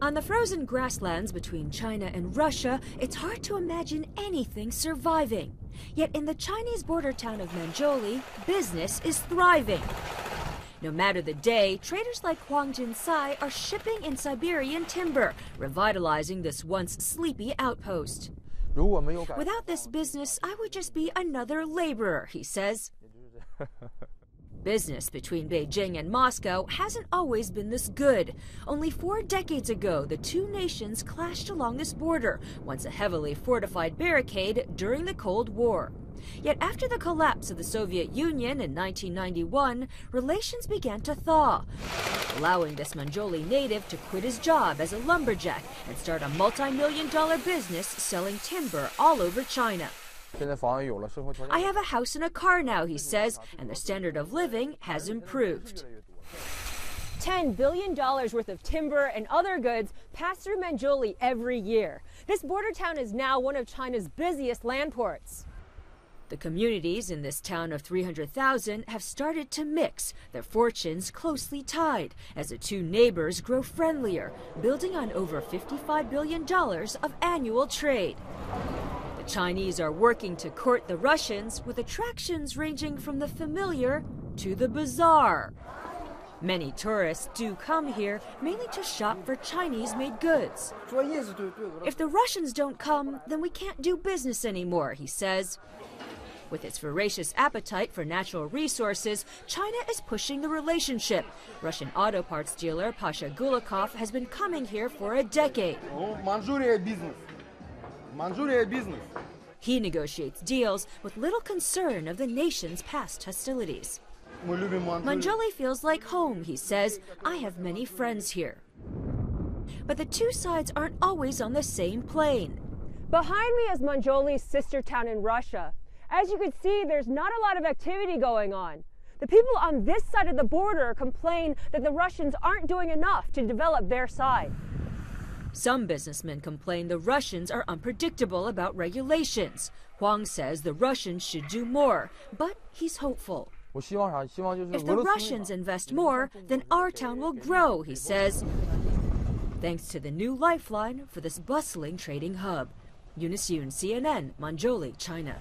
On the frozen grasslands between China and Russia, it's hard to imagine anything surviving. Yet in the Chinese border town of Mongolia, business is thriving. No matter the day, traders like Huang Jinsai are shipping in Siberian timber, revitalizing this once sleepy outpost. Without this business, I would just be another laborer, he says. Business between Beijing and Moscow hasn't always been this good. Only 4 decades ago, the two nations clashed along this border, once a heavily fortified barricade during the Cold War. Yet after the collapse of the Soviet Union in 1991, relations began to thaw, allowing this Mongolia native to quit his job as a lumberjack and start a multi-million-dollar business selling timber all over China. I have a house and a car now, he says, and the standard of living has improved. $10 billion worth of timber and other goods pass through Mongolia every year. This border town is now one of China's busiest land ports. The communities in this town of 300,000 have started to mix, their fortunes closely tied, as the two neighbors grow friendlier, building on over $55 billion of annual trade. The Chinese are working to court the Russians with attractions ranging from the familiar to the bizarre. Many tourists do come here mainly to shop for Chinese-made goods. If the Russians don't come, then we can't do business anymore, he says. With its voracious appetite for natural resources, China is pushing the relationship. Russian auto parts dealer Pasha Gulikov has been coming here for a decade. Manchuria business. Manchuria business. He negotiates deals with little concern of the nation's past hostilities. Mongolia feels like home, he says. I have many friends here. But the two sides aren't always on the same plane. Behind me is Mongolia's sister town in Russia. As you can see, there's not a lot of activity going on. The people on this side of the border complain that the Russians aren't doing enough to develop their side. Some businessmen complain the Russians are unpredictable about regulations. Huang says the Russians should do more, but he's hopeful. If the Russians invest more, then our town will grow, he says, thanks to the new lifeline for this bustling trading hub. Eunice Yoon, CNN, Mongolia, China.